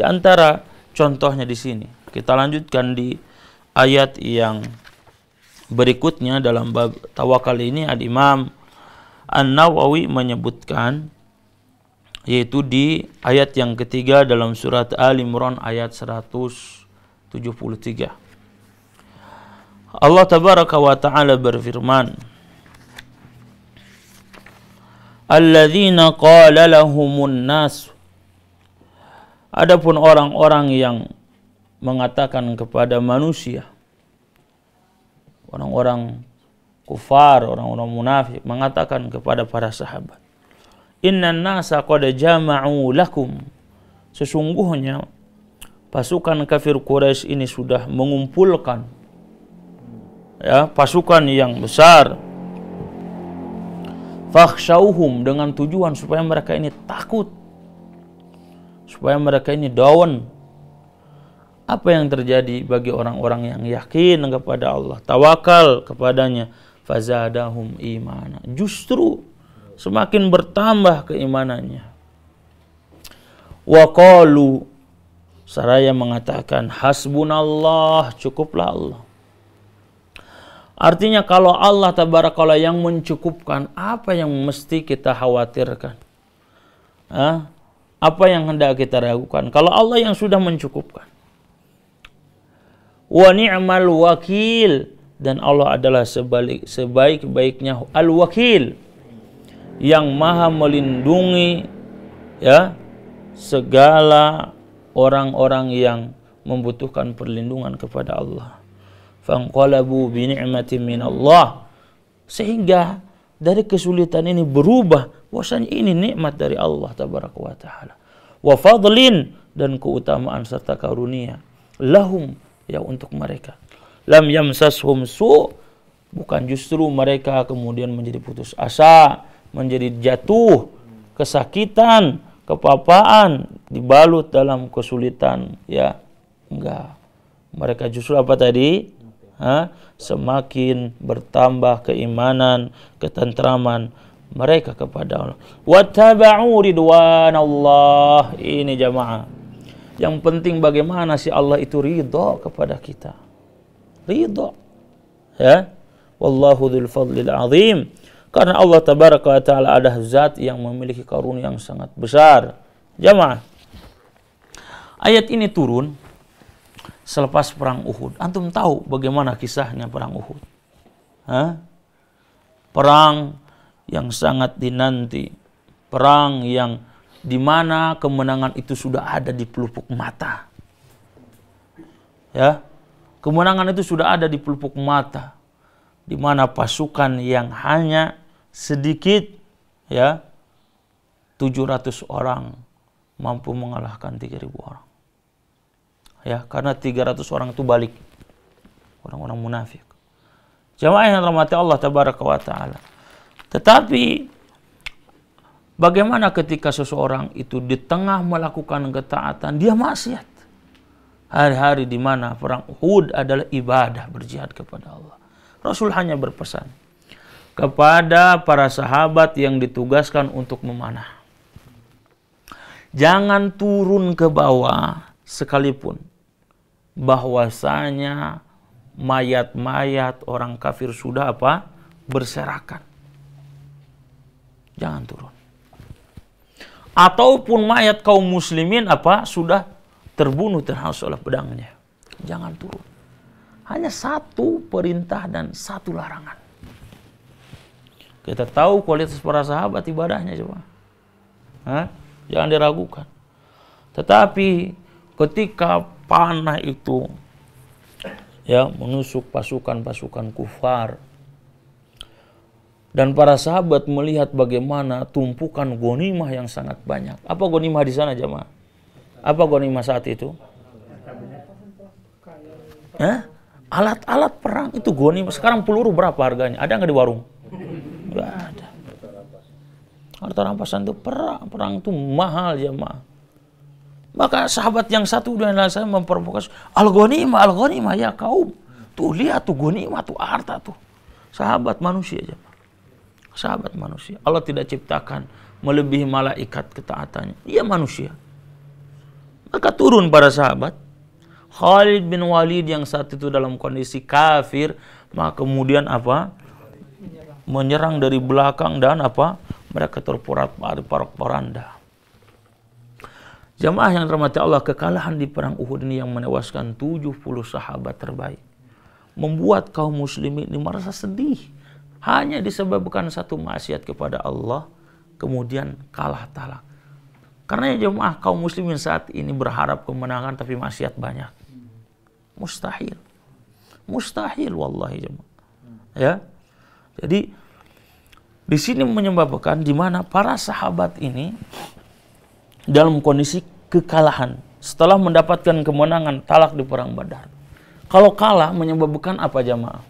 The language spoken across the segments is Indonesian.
Di antara contohnya di sini, kita lanjutkan di ayat yang berikutnya dalam bab tawakal ini. Al-Imam An-Nawawi menyebutkan, yaitu di ayat yang ketiga dalam surat Al-Imran ayat 173. Allah tabaraka wa ta'ala berfirman, alladzina qala lahumun nas, adapun orang-orang yang mengatakan kepada manusia, orang-orang kufar, orang-orang munafik mengatakan kepada para sahabat, innan nasa qad jama'u lakum, sesungguhnya pasukan kafir Quraisy ini sudah mengumpulkan pasukan yang besar, fakhshauhum, dengan tujuan supaya mereka ini takut, supaya mereka ini down. Apa yang terjadi bagi orang-orang yang yakin kepada Allah, tawakal kepadanya, fazadahum imana, justru semakin bertambah keimanannya. Wa qalu, seraya mengatakan, hasbunallah, cukuplah Allah. Artinya kalau Allah tabarakallah yang mencukupkan, apa yang mesti kita khawatirkan? Apa yang hendak kita ragukan? Kalau Allah yang sudah mencukupkan. Wa ni'mal wakil, dan Allah adalah sebaik-baiknya al-wakil, yang maha melindungi segala orang-orang yang membutuhkan perlindungan kepada Allah. Fanqalabu bi ni'matin min Allah, sehingga dari kesulitan ini berubah bahwasanya ini nikmat dari Allah tabaraka wa taala. Wa fadlin, dan keutamaan serta karunia, lahum, untuk mereka. Lam yamsashum su, bukan justru mereka kemudian menjadi putus asa, menjadi jatuh, kesakitan, kepapaan, dibalut dalam kesulitan, enggak. Mereka justru apa tadi? Semakin bertambah keimanan, ketentraman mereka kepada Allah. Wattaba'u ridwanallah. Ini jamaah, yang penting bagaimana si Allah itu ridho kepada kita. Ridho, wallahu dzul fadlil azim. Karena Allah tabaraka wa taala adalah zat yang memiliki karunia yang sangat besar. Jamaah, ayat ini turun selepas perang Uhud. Antum tahu bagaimana kisahnya perang Uhud? Perang yang sangat dinanti, perang yang dimana kemenangan itu sudah ada di pelupuk mata. Kemenangan itu sudah ada di pelupuk mata, di mana pasukan yang hanya sedikit 700 orang mampu mengalahkan 3.000 orang. Karena 300 orang itu balik, orang-orang munafik. Jamaah yang rahmati Allah tabaraka wa taala. Tetapi bagaimana ketika seseorang itu di tengah melakukan ketaatan, dia maksiat? Hari-hari di mana perang Uhud adalah ibadah, berjihad kepada Allah. Rasul hanya berpesan kepada para sahabat yang ditugaskan untuk memanah, jangan turun ke bawah sekalipun bahwasanya mayat-mayat orang kafir sudah berserakan. Jangan turun. Ataupun mayat kaum muslimin sudah terbunuh, terhasut oleh pedangnya. Jangan turun. Hanya satu perintah dan satu larangan. Kita tahu kualitas para sahabat ibadahnya coba. Jangan diragukan. Tetapi ketika panah itu menusuk pasukan-pasukan kufar, dan para sahabat melihat bagaimana tumpukan ghanimah yang sangat banyak. Apa ghanimah di sana jemaah? Apa ghanimah saat itu? Alat-alat perang itu ghanimah. Sekarang peluru berapa harganya? Ada nggak di warung? Nggak ada. Harta rampasan itu perang itu mahal jemaah. Maka sahabat yang satu dan lain saya memprovokasi, al-ghanimah ya kaum. Tuh lihat tuh ghanimah tuh harta tuh. Sahabat manusia jemaah. Sahabat manusia. Allah tidak ciptakan melebihi malaikat ketaatannya. Dia manusia. Maka turun para sahabat. Khalid bin Walid yang saat itu dalam kondisi kafir, maka kemudian apa? Menyerang dari belakang dan apa? Mereka terporak-poranda. Jamaah yang dirahmati Allah, kekalahan di perang Uhud ini yang menewaskan 70 sahabat terbaik membuat kaum muslimin ini merasa sedih. Hanya disebabkan satu maksiat kepada Allah, kemudian kalah talak. Karena jemaah kaum muslimin saat ini berharap kemenangan tapi maksiat banyak. Mustahil. Mustahil wallahi jemaah. Ya. Jadi di sini menyebabkan di mana para sahabat ini dalam kondisi kekalahan setelah mendapatkan kemenangan talak di perang Badar. Kalau kalah menyebabkan apa jemaah?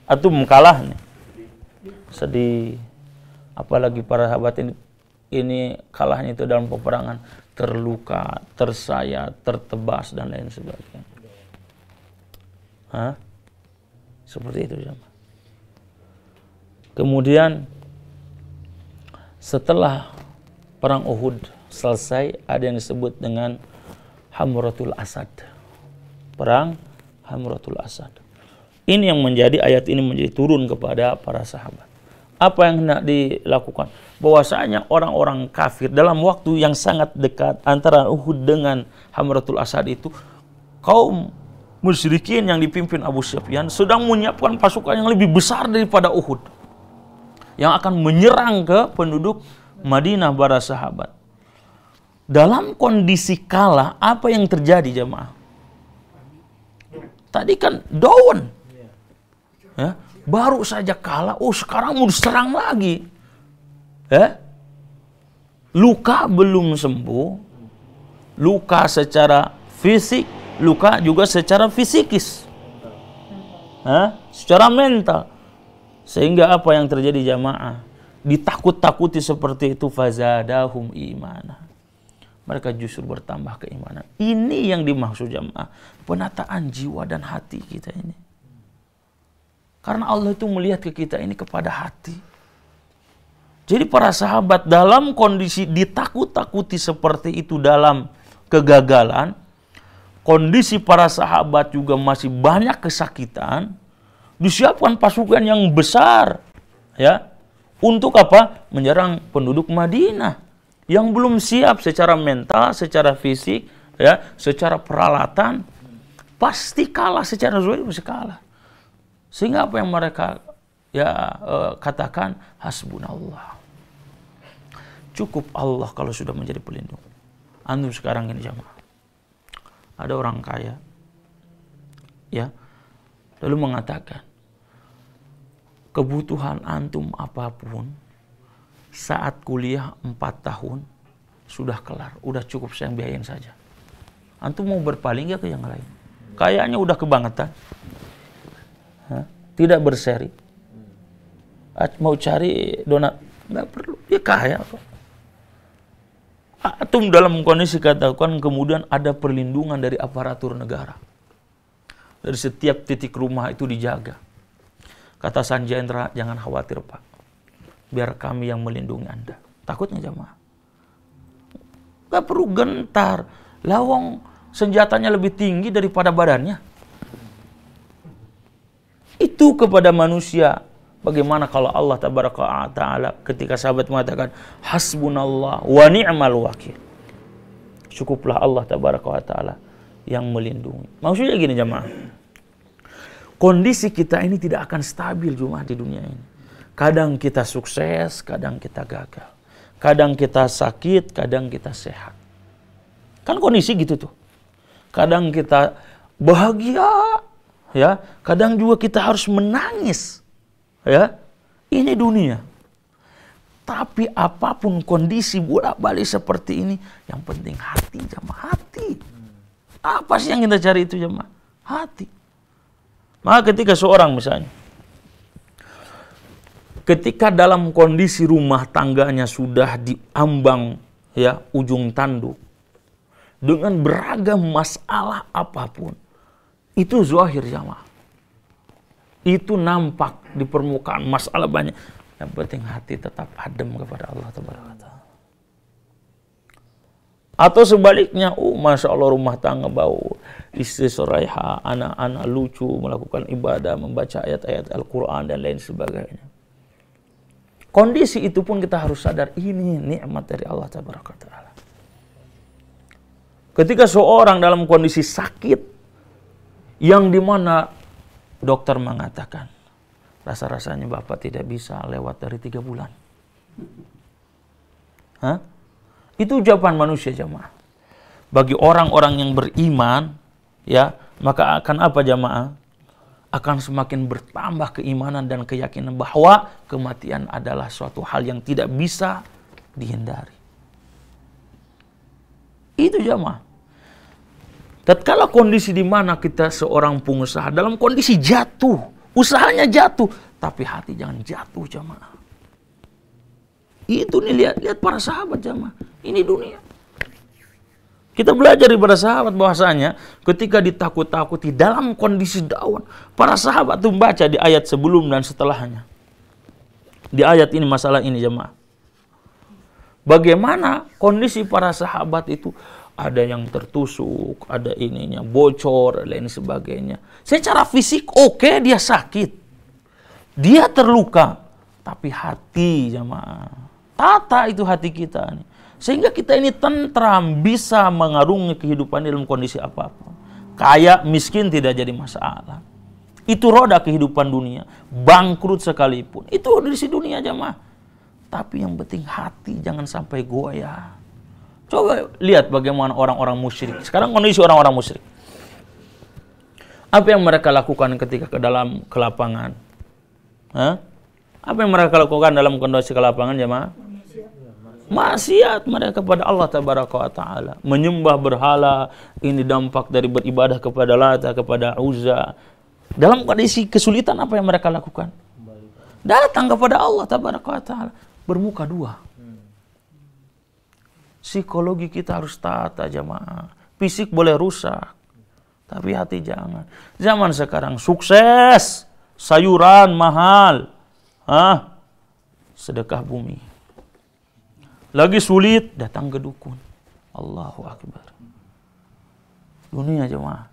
Atau kalah nih. Sedih. Apalagi para sahabat ini kalahnya itu dalam peperangan, terluka, tersayat, tertebas dan lain sebagainya. Hah? Seperti itu jemaah. Kemudian setelah perang Uhud selesai, ada yang disebut dengan Hamratul Asad. Perang Hamratul Asad. Ini yang menjadi ayat ini menjadi turun kepada para sahabat. Apa yang hendak dilakukan? Bahwasanya orang-orang kafir dalam waktu yang sangat dekat antara Uhud dengan Hamratul Asad itu, kaum musyrikin yang dipimpin Abu Sufyan sedang menyiapkan pasukan yang lebih besar daripada Uhud, yang akan menyerang ke penduduk Madinah para sahabat. Dalam kondisi kalah, apa yang terjadi jemaah? Tadi kan down, ya, baru saja kalah, sekarang mau diserang lagi, ya. Luka belum sembuh, luka secara fisik, luka juga secara fisikis, secara mental. Sehingga apa yang terjadi jamaah? Ditakut-takuti seperti itu, fazadahum imana. Mereka justru bertambah keimanan. Ini yang dimaksud jamaah, penataan jiwa dan hati kita ini. Karena Allah itu melihat ke kita ini kepada hati. Jadi para sahabat dalam kondisi ditakut-takuti seperti itu dalam kegagalan, kondisi para sahabat juga masih banyak kesakitan, disiapkan pasukan yang besar, ya, untuk apa? Menyerang penduduk Madinah yang belum siap secara mental, secara fisik, ya, secara peralatan, pasti kalah secara zahir, mesti kalah. Sehingga apa yang mereka katakan, hasbunallah. Cukup Allah kalau sudah menjadi pelindung. Antum sekarang ini jamaah, ada orang kaya, ya, lalu mengatakan, kebutuhan antum apapun saat kuliah 4 tahun sudah kelar, udah cukup saya biayain saja. Antum mau berpaling gak ke yang lain? Kayaknya udah kebangetan, tidak berseri, mau cari donat nggak perlu, dia kaya kok. Antum dalam kondisi katakan kemudian ada perlindungan dari aparatur negara, dari setiap titik rumah itu dijaga. Kata Sanjendra, jangan khawatir Pak, biar kami yang melindungi Anda. Takutnya jamaah? Gak perlu gentar. Lawang senjatanya lebih tinggi daripada badannya. Itu kepada manusia. Bagaimana kalau Allah tabaraka wa ta'ala ketika sahabat mengatakan, hasbunallah wa ni'mal wakil. Cukuplah Allah tabaraka wa ta'ala yang melindungi. Maksudnya gini jamaah, kondisi kita ini tidak akan stabil cuma di dunia ini. Kadang kita sukses, kadang kita gagal. Kadang kita sakit, kadang kita sehat. Kan kondisi gitu tuh. Kadang kita bahagia, ya. Kadang juga kita harus menangis, ya. Ini dunia. Tapi apapun kondisi bolak-balik seperti ini, yang penting hati jamaah, hati. Apa sih yang kita cari itu jamaah? Hati. Maka ketika seorang misalnya, ketika dalam kondisi rumah tangganya sudah diambang, ya, ujung tanduk, dengan beragam masalah apapun, itu zahir jamaah. Itu nampak di permukaan, masalah banyak. Yang penting hati tetap adem kepada Allah Taala. Atau sebaliknya, Masya Allah rumah tangga bau, istri soreha, anak-anak lucu, melakukan ibadah, membaca ayat-ayat Al-Quran dan lain sebagainya. Kondisi itu pun kita harus sadar, ini nikmat dari Allah Tabaraka Ta'ala. Ketika seorang dalam kondisi sakit, yang dimana dokter mengatakan, rasa-rasanya Bapak tidak bisa lewat dari 3 bulan. Itu ucapan manusia jamaah. Bagi orang-orang yang beriman, ya, maka akan apa jamaah? Akan semakin bertambah keimanan dan keyakinan bahwa kematian adalah suatu hal yang tidak bisa dihindari. Itu jamaah. Tatkala kondisi di mana kita seorang pengusaha dalam kondisi jatuh, usahanya jatuh, tapi hati jangan jatuh jamaah. Itu nih lihat para sahabat jamaah. Ini dunia. Kita belajar dari para sahabat bahwasanya ketika ditakut-takuti dalam kondisi dawan, para sahabat itu membaca di ayat sebelum dan setelahnya. Di ayat ini masalah ini jemaah. Bagaimana kondisi para sahabat itu, ada yang tertusuk, ada ininya bocor, dan lain sebagainya. Secara fisik oke, dia sakit. Dia terluka, tapi hati jemaah. Tata itu hati kita nih. Sehingga kita ini tentram, bisa mengarungi kehidupan dalam kondisi apapun. Kaya, miskin tidak jadi masalah. Itu roda kehidupan dunia. Bangkrut sekalipun. Itu kondisi dunia jemaah. Tapi yang penting hati jangan sampai goyah. Coba lihat bagaimana orang-orang musyrik. Sekarang kondisi orang-orang musyrik. Apa yang mereka lakukan ketika ke lapangan? Apa yang mereka lakukan dalam kondisi ke lapangan jemaah? Maksiat mereka kepada Allah Tabaraka wa Ta'ala. Menyembah berhala. Ini dampak dari beribadah kepada Lata, kepada Uzza. Dalam kondisi kesulitan apa yang mereka lakukan? Datang kepada Allah Tabaraka wa Ta'ala. Bermuka dua. Psikologi kita harus tata jamaah. Fisik boleh rusak, tapi hati jangan. Zaman sekarang sukses, sayuran mahal. Sedekah bumi. Lagi sulit, datang ke dukun. Allahu Akbar. Dunia jemaah.